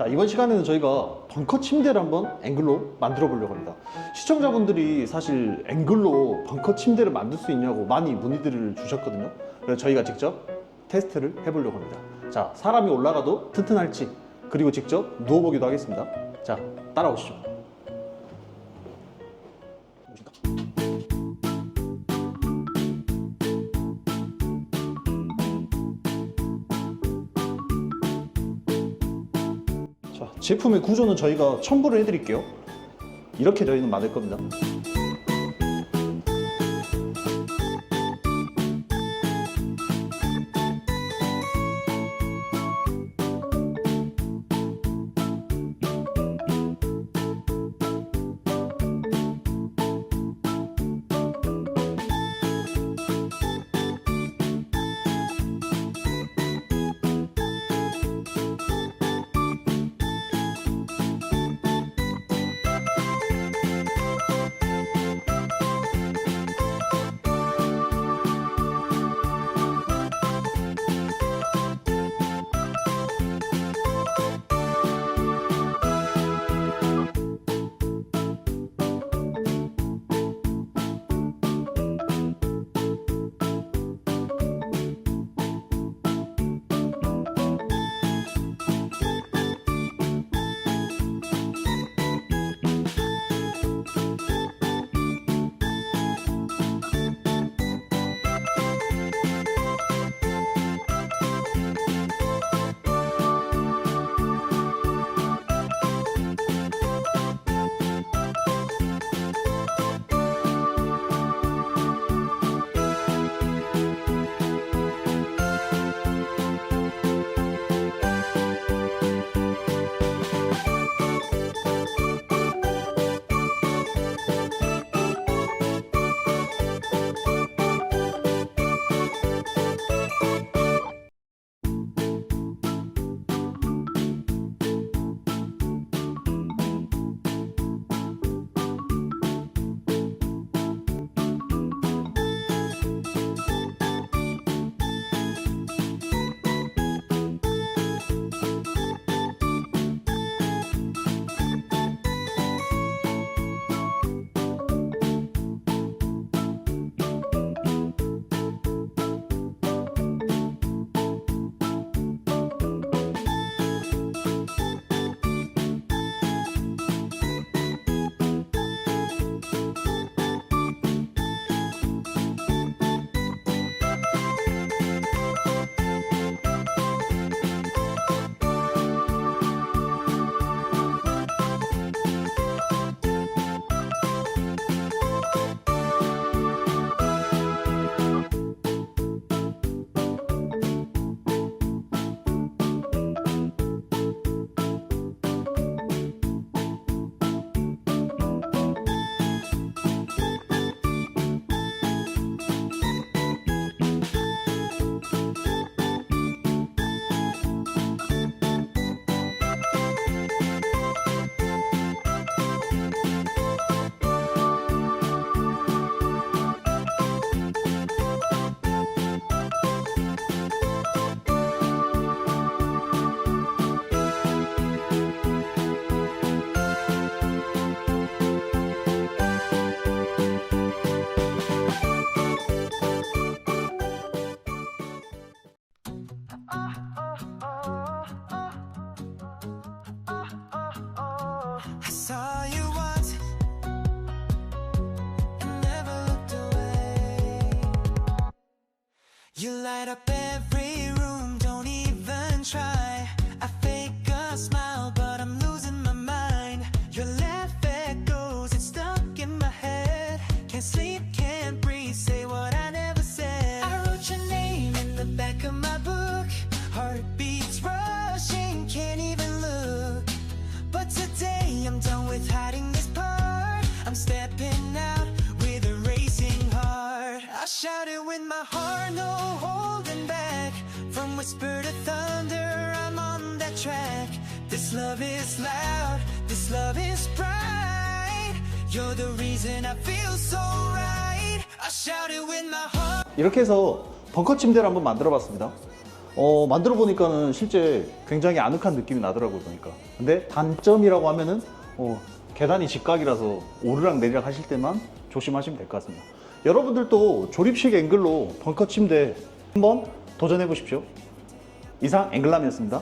자, 이번 시간에는 저희가 벙커 침대를 한번 앵글로 만들어 보려고 합니다. 시청자분들이 사실 앵글로 벙커 침대를 만들 수 있냐고 많이 문의들을 주셨거든요. 그래서 저희가 직접 테스트를 해보려고 합니다. 자, 사람이 올라가도 튼튼할지, 그리고 직접 누워보기도 하겠습니다. 자, 따라오시죠. 자, 제품의 구조는 저희가 첨부를 해드릴게요. 이렇게 저희는 만들 겁니다. You light up every room, don't even try. I fake a smile, but I'm losing my mind. Your laugh echoes, it's stuck in my head. Can't sleep, can't breathe, say what I never said. I wrote your name in the back of my book. Heartbeats rushing, can't even look. But today I'm done with hiding this part. I'm stepping out with a racing heart. I shout it with my heart, no holding back. From whisper to thunder, I'm on that track. This love is loud, this love is bright. You're the reason I feel so right. I shout it with my heart. 이렇게 해서 벙커 침대를 한번 만들어 봤습니다. 만들어 보니까는 실제 굉장히 아늑한 느낌이 나더라고요, 보니까. 근데 단점이라고 하면은 계단이 직각이라서 오르락 내리락 하실 때만 조심하시면 될 것 같습니다. 여러분들도 조립식 앵글로 벙커 침대 한번 도전해 보십시오. 이상 앵글람이었습니다.